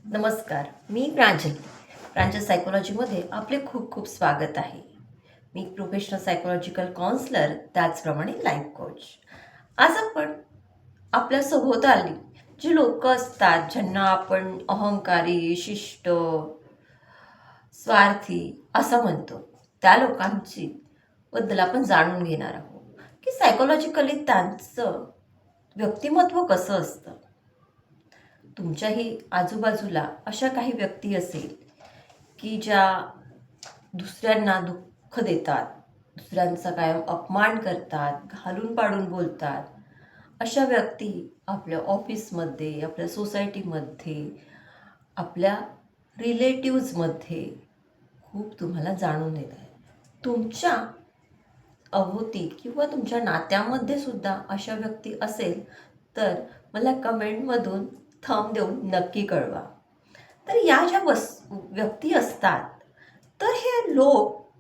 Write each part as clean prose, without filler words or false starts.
नमस्कार, मी प्रांजल सायकोलॉजीमध्ये आपले खूप खूप स्वागत आहे. मी प्रोफेशनल सायकोलॉजिकल काउन्सलर, त्याचप्रमाणे लाईफ कोच. आज आपण आपल्या सभोवताली जी लोक असतात, ज्यांना आपण अहंकारी, शिष्ट, स्वार्थी असं म्हणतो, त्या लोकांची बद्दल आपण जाणून घेणार आहोत की सायकोलॉजिकली त्यांचं व्यक्तिमत्व कसं असतं. तुमच्याही आजूबाजूला अशा काही व्यक्ती असेल की ज्या दुसऱ्यांना दुःख देतात, दुसऱ्यांचा कायम अपमान करतात, घालून पाडून बोलतात. अशा व्यक्ती आपल्या ऑफिसमध्ये, आपल्या सोसायटीमध्ये, आपल्या रिलेटिव्हजमध्ये खूप तुम्हाला जाणून येत आहे. तुमच्या अवती किंवा तुमच्या नात्यामध्ये सुद्धा अशा व्यक्ती असेल तर मला कमेंटमधून थंब देऊन नक्की कळवा. तर या ज्या व्यक्ती असतात, तर हे लोक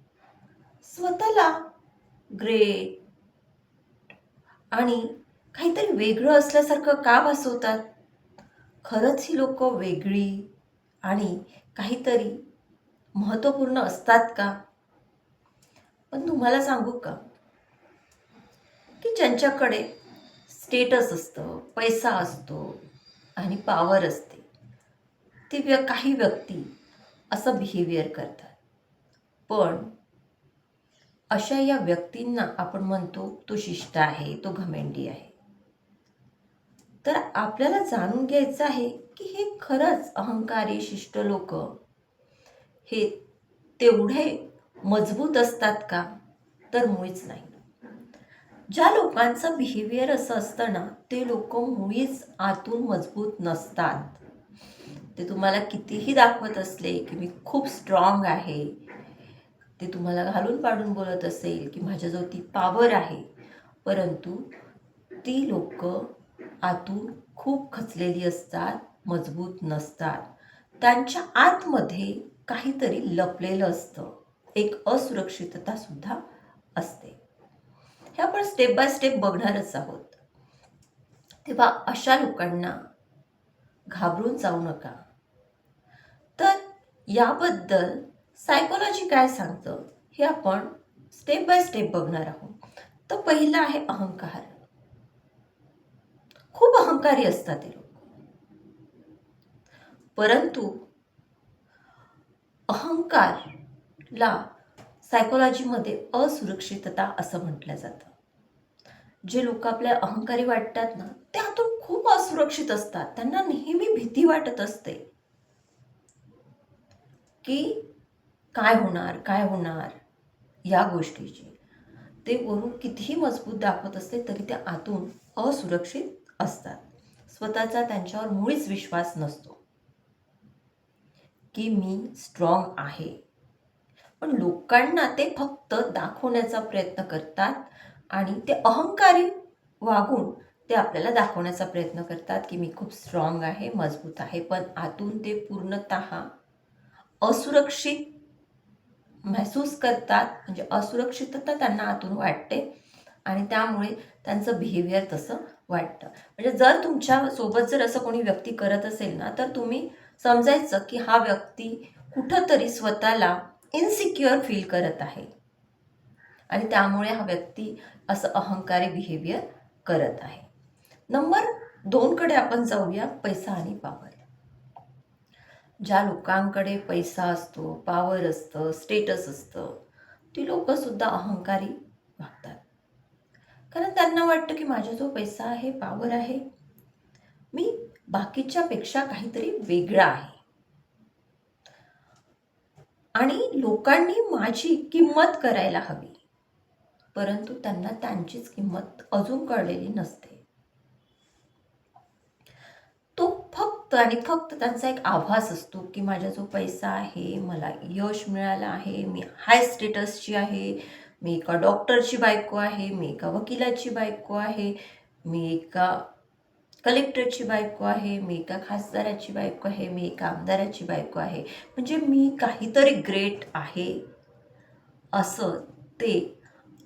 स्वतःला ग्रेट आणि काहीतरी वेगळं असल्यासारखं का भासवतात? खरंच ही लोक वेगळी आणि काहीतरी महत्त्वपूर्ण असतात का? पण तुम्हाला सांगू का की ज्यांच्याकडे स्टेटस असतं, पैसा असतो आणि पॉवर असते, ते काही व्यक्ती असं बिहेवियर करतात. पण अशा या व्यक्तींना आपण म्हणतो तो शिष्ट आहे, तो घमेंडी आहे. तर आपल्याला जाणून घ्यायचं आहे की हे खरंच अहंकारी शिष्ट लोक हे तेवढे मजबूत असतात का? तर मुळीच नाही. ज्या लोकांचं बिहेवियर असं असतं ना, ते लोक मुळीच आतून मजबूत नसतात. ते तुम्हाला कितीही दाखवत असले की मी खूप स्ट्रॉंग आहे, ते तुम्हाला घालून पाडून बोलत असेल की माझ्याजवळ ती पॉवर आहे, परंतु ती लोक आतून खूप खचलेली असतात, मजबूत नसतात. त्यांच्या आतमध्ये काहीतरी लपलेलं असतं, एक असुरक्षितता सुद्धा असते. हे आपण स्टेप बाय स्टेप बघणारच आहोत. तेव्हा अशा लोकांना घाबरून जाऊ नका. तर याबद्दल सायकोलॉजी काय सांगतं हे आपण स्टेप बाय स्टेप बघणार आहोत. तर पहिलं आहे अहंकार. खूप अहंकारी असतात ते लोक, परंतु अहंकारला सायकोलॉजीमध्ये असुरक्षितता असं म्हटलं जातं. जे लोक आपल्या अहंकारी वाटतात ना, ते आतून खूप असुरक्षित असतात. त्यांना नेहमी भीती वाटत असते की काय होणार काय होणार या गोष्टीची. ते वरून कितीही मजबूत दाखवत असते तरी ते आतून असुरक्षित असतात. स्वतःचा त्यांच्यावर मुळीच विश्वास नसतो की मी स्ट्रॉंग आहे. पण लोकांना ते फक्त दाखवण्याचा प्रयत्न करतात आणि ते अहंकारी वागून ते आपल्याला दाखवण्याचा प्रयत्न करतात की मी खूप स्ट्रॉंग आहे, मजबूत आहे, पण आतून ते पूर्णतः असुरक्षित महसूस करतात. म्हणजे असुरक्षितता त्यांना आतून वाटते आणि त्यामुळे त्यांचं बिहेवियर तसं वाटतं. म्हणजे जर तुमच्या सोबत जर असं कोणी व्यक्ती करत असेल ना, तर तुम्ही समजायचं की हा व्यक्ती कुठंतरी स्वतःला इनसिक्युअर फील करत आहे आणि त्यामुळे हा व्यक्ती असं अहंकारी बिहेवियर करत आहे. नंबर 2 कडे आपण जाऊया, पैसा आणि पॉवर. ज्या लोकांकडे पैसा असतो, पॉवर असतं, स्टेटस असतं, ती लोकंसुद्धा अहंकारी वागतात. कारण त्यांना वाटतं की माझ्याजवळ पैसा आहे, पॉवर आहे, मी बाकीच्यापेक्षा काहीतरी वेगळा आहे आणि लोकांनी माझी किंमत करायला हवी. परंतु त्यांना त्यांचीच किंमत अजून कळलेली नसते. तो फक्त आणि फक्त त्यांचा एक आभास असतो की माझा जो पैसा आहे, मला यश मिळालं आहे, मी हाय स्टेटसची आहे, मी एका डॉक्टरची बायको आहे, मी एका वकिलाची बायको आहे, मी एका कलेक्टरची बायको आहे, मी एका खासदाराची बायको आहे, मी एका आमदाराची बायको आहे. म्हणजे मी काहीतरी ग्रेट आहे असं ते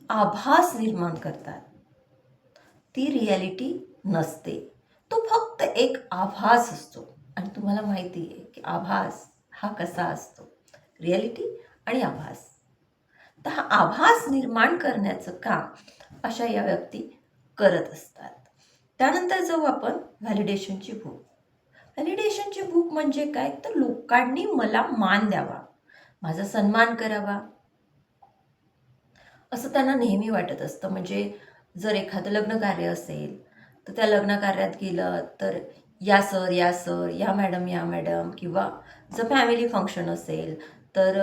आभास निर्माण करतात. ती रियालिटी नसते. तो फक्त एक आभास असतो. आणि तुम्हाला माहिती आहे की आभास हा कसा असतो, रिॲलिटी आणि आभास. तर हा आभास निर्माण करण्याचं काम अशा या व्यक्ती करत असतात. त्यानंतर जाऊ आपण व्हॅलिडेशनची भूक. व्हॅलिडेशनची भूक म्हणजे काय, तर लोकांनी मला मान द्यावा, माझा सन्मान करावा, असं त्यांना नेहमी वाटत असतं. म्हणजे जर एखादं लग्न कार्य असेल तर त्या लग्न कार्यात गेलं तर या सर, या सर, या मॅडम, या मॅडम, किंवा जर फॅमिली फंक्शन असेल तर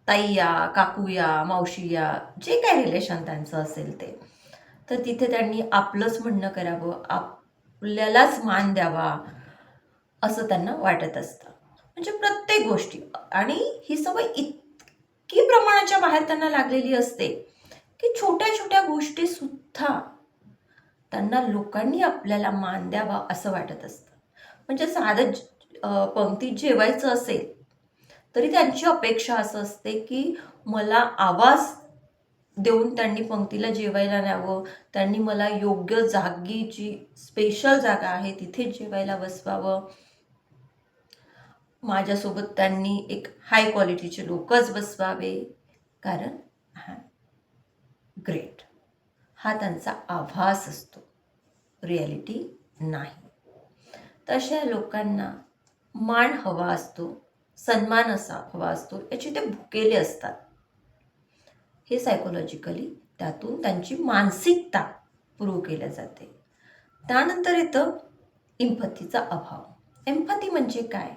ताई या, काकू या, मावशी या, जे काय रिलेशन त्यांचं असेल ते, तर तिथे त्यांनी आपलंच म्हणणं करावं, आपल्यालाच मान द्यावा, असं त्यांना वाटत असतं. म्हणजे प्रत्येक गोष्टी, आणि ही सवय इतकी प्रमाणाच्या बाहेर त्यांना लागलेली असते की छोट्या छोट्या गोष्टी सुद्धा त्यांना लोकांनी आपल्याला मान द्यावा असं वाटत असतं. म्हणजे साधं पंक्तीत जेवायचं असेल तरी त्यांची अपेक्षा असं असते की मला आवाज देऊन त्यांनी पंक्तीला जेवायला न्यावं, त्यांनी मला योग्य जागी, जी स्पेशल जागा आहे तिथे जेवायला बसवावं, माझ्यासोबत त्यांनी एक हाय क्वालिटीचे लोकच बसवावे, कारण हा ग्रेट, हा त्यांचा आभास असतो, रिॲलिटी नाही. तशा लोकांना मान हवा असतो, सन्मान असा हवा असतो, याची ते भुकेले असतात. हे सायकोलॉजिकली त्यातून त्यांची मानसिकता प्रूव्ह केल्या जाते. त्यानंतर येतं इम्पथीचा अभाव. एम्पथी म्हणजे काय,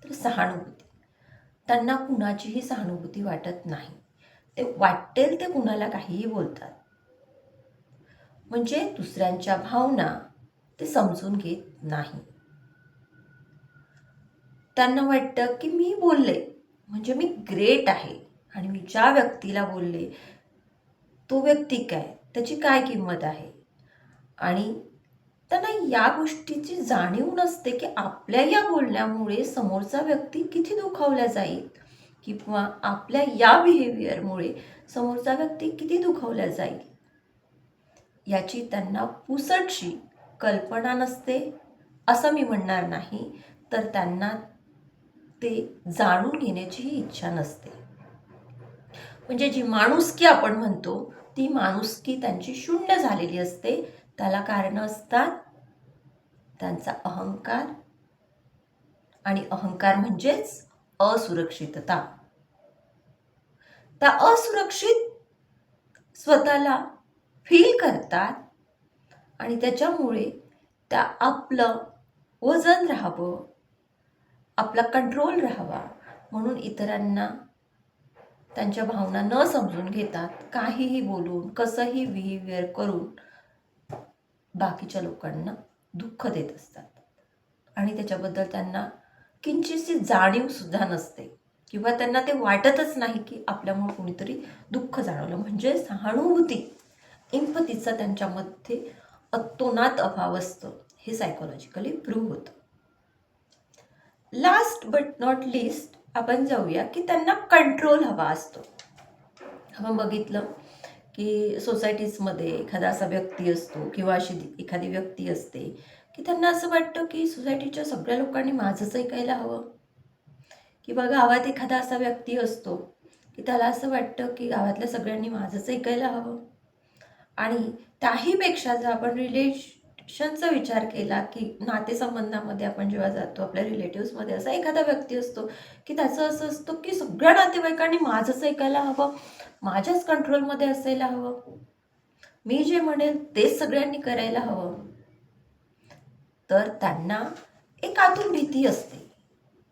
तर सहानुभूती. त्यांना कुणाचीही सहानुभूती वाटत नाही, ते वाटेल ते कुणाला काहीही बोलतात. म्हणजे दुसऱ्यांच्या भावना ते समजून घेत नाही. त्यांना वाटतं की मी बोलले म्हणजे मी ग्रेट आहे, आणि मी ज्या व्यक्तीला बोलले तो व्यक्ती काय, त्याची काय किंमत आहे. आणि त्यांना या गोष्टीची जाणीव नसते की आपल्या या बोलण्यामुळे समोरचा व्यक्ती किती दुखावला जाईल, किंवा आपल्या या बिहेवियरमुळे समोरचा व्यक्ती किती दुखावला जाईल, याची त्यांना पुसटशी कल्पना नसते. असं मी म्हणणार नाही, तर त्यांना ते जाणून घेण्याचीही इच्छा नसते. म्हणजे जी माणुसकी आपण म्हणतो ती माणुसकी त्यांची शून्य झालेली असते. त्याला कारण असतात त्यांचा अहंकार, आणि अहंकार म्हणजेच असुरक्षितता. त्या असुरक्षित स्वतःला फील करतात, आणि त्याच्यामुळे त्या आपलं वजन राहावं, आपला कंट्रोल राहावा म्हणून इतरांना त्यांच्या भावना न समजून घेतात काहीही बोलून, कसंही बिहेवियर करून बाकीच्या लोकांना दुःख देत असतात. आणि त्याच्याबद्दल त्यांना किंचितशी जाणीव सुद्धा नसते, किंवा त्यांना ते वाटतच नाही की आपल्यामुळे कोणीतरी दुःख जाणवलं. म्हणजे सहानुभूती, इम्पथीचा त्यांच्यामध्ये अतोनात अभाव असतो, हे सायकोलॉजिकली प्रूव्ह होतं. लास्ट बट नॉट लिस्ट आपण जाऊया की त्यांना कंट्रोल हवा असतो. आपण बघितलं की सोसायटीजमध्ये एखादा असा व्यक्ती असतो, किंवा अशी एखादी व्यक्ती असते की त्यांना असं वाटतं की सोसायटीच्या सगळ्या लोकांनी माझंच ऐकायला हवं, किंवा गावात एखादा असा व्यक्ती असतो की त्याला असं वाटतं की गावातल्या सगळ्यांनी माझंच ऐकायला हवं. आणि त्याहीपेक्षा जर आपण रिलेशनचा विचार केला की नातेसंबंधामध्ये आपण जेव्हा जातो, आपल्या रिलेटिव्समध्ये असा एखादा व्यक्ती असतो की त्याचं असं असतं की सगळ्या नातेवाईकांनी माझंच ऐकायला हवं, माझ्याच कंट्रोलमध्ये असायला हवं, मी जे म्हणेल तेच सगळ्यांनी करायला हवं. तर त्यांना एक आतून भीती असते,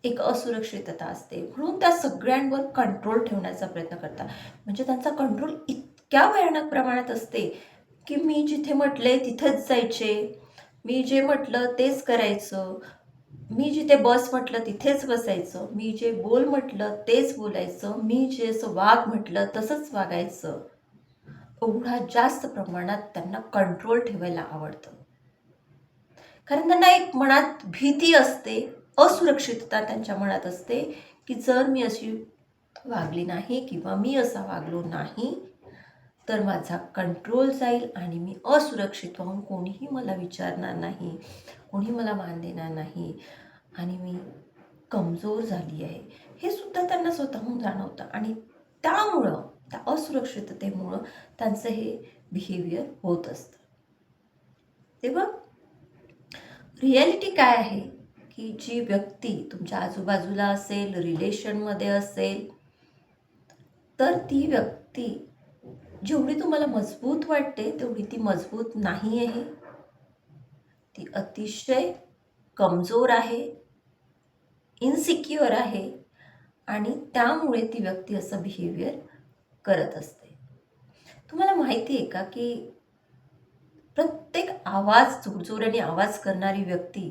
एक असुरक्षितता असते, म्हणून त्या सगळ्यांवर कंट्रोल ठेवण्याचा प्रयत्न करतात. म्हणजे त्यांचा कंट्रोल इतक्या भयानक प्रमाणात असते की मी जिथे म्हटले तिथेच जायचे, मी जे म्हटलं तेच करायचं, मी जिथे बस म्हटलं तिथेच बसायचं, मी जे बोल म्हटलं तेच बोलायचं, मी जे असं वाग म्हटलं तसंच वागायचं. एवढा जास्त प्रमाणात त्यांना कंट्रोल ठेवायला आवडतं, कारण त्यांना एक मनात भीती असते, असुरक्षितता त्यांच्या मनात असते की जर मी अशी वागली नाही, किंवा मी असा वागलो नाही, तर माझा कंट्रोल जाईल आणि मी असुरक्षित राहून कोणीही मला विचारणार नाही, कोणी मला मान देणार नाही आणि मी कमजोर झाली आहे हे सुद्धा त्यांना स्वतःहून जाणवतं आणि त्यामुळं त्या असुरक्षिततेमुळं त्यांचं हे बिहेवियर होत असतं. तेव्हा रिॲलिटी काय आहे की जी व्यक्ती तुमच्या आजूबाजूला असेल, रिलेशनमध्ये असेल, तर ती व्यक्ती जेवढी तुम्हाला मजबूत वाटते तेवढी ती मजबूत नाही आहे. ती अतिशय कमजोर आहे, इन्सिक्युअर आहे आणि त्यामुळे ती व्यक्ती असं बिहेवियर करत असते. तुम्हाला माहिती आहे का की प्रत्येक आवाज जोरजोराने आवाज करणारी व्यक्ती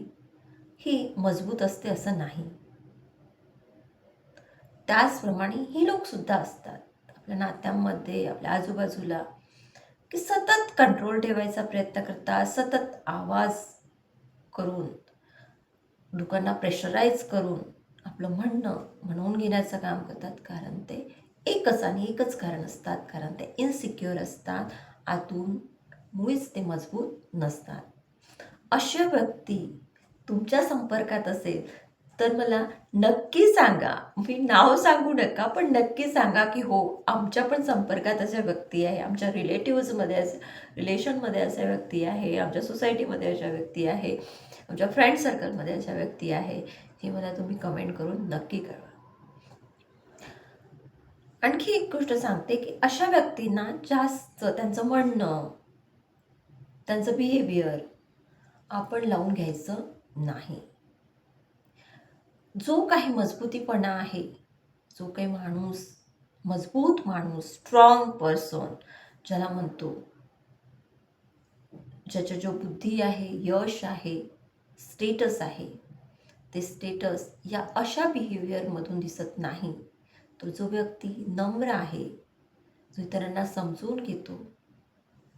ही मजबूत असते असं नाही. त्याचप्रमाणे ही लोकसुद्धा असतात आपल्या नात्यांमध्ये, आपल्या आजूबाजूला, की सतत कंट्रोल ठेवायचा प्रयत्न करतात, सतत आवाज करून, लोकांना प्रेशराईज करून आपलं म्हणवून घेण्याचं काम करतात. कारण ते एकच आणि एकच कारण असतात, कारण ते इन्सिक्युअर असतात, आतून मुळीच ते मजबूत नसतात. अशा व्यक्ती तुमच्या संपर्कात असेल तर मला नक्की सांगा. मी नाव सांगू नका, पण नक्की सांगा की हो, आमच्या पण संपर्कात अशा व्यक्ती आहे, आमच्या रिलेटिव्हजमध्ये रिलेशनमध्ये अशा व्यक्ती आहे, आमच्या सोसायटीमध्ये अशा व्यक्ती आहे, आमच्या फ्रेंड सर्कलमध्ये अशा व्यक्ती आहे. हे मला तुम्ही कमेंट करून नक्की कळवा. आणखी एक गोष्ट सांगते की अशा व्यक्तींना जास्त त्यांचं म्हणणं, त्यांचं बिहेवियर आपण लावून घ्यायचं नाही. जो काही मजबूतीपणा आहे, जो काही माणूस मजबूत माणूस, स्ट्रॉंग पर्सन ज्याला म्हणतो, ज्याच्या जो बुद्धी आहे, यश आहे, स्टेटस आहे, ते स्टेटस या अशा बिहेवियरमधून दिसत नाही. तो जो व्यक्ती नम्र आहे, जो इतरांना समजून घेतो,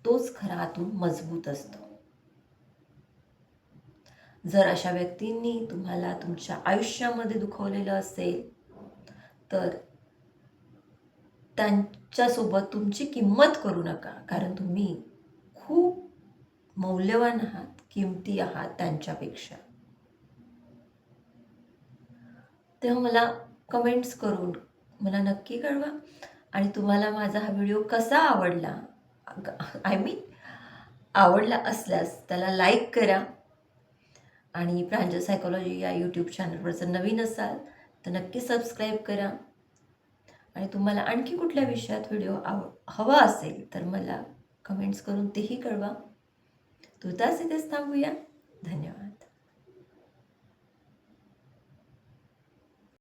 तोच खरा आतून मजबूत असतो. जर अशा व्यक्तींनी तुम्हाला तुमच्या आयुष्यामध्ये दुखवलेलं असेल तर त्यांच्यासोबत तुमची किंमत करू नका, कारण तुम्ही खूप मौल्यवान आहात, किमती आहात त्यांच्यापेक्षा. तेव्हा मला कमेंट्स करून मला नक्की कळवा आणि तुम्हाला माझा हा व्हिडिओ कसा आवडला, आय मीन आवडला असल्यास त्याला लाईक करा आणि प्रांजल सायकोलॉजी या यूट्यूब चॅनलवर जर नवीन असाल तर नक्की सबस्क्राईब करा आणि तुम्हाला आणखी कुठल्या विषयात व्हिडिओ हवा असेल तर मला कमेंट्स करून तेही कळवा. तुर्तास इथेच थांबूया. धन्यवाद.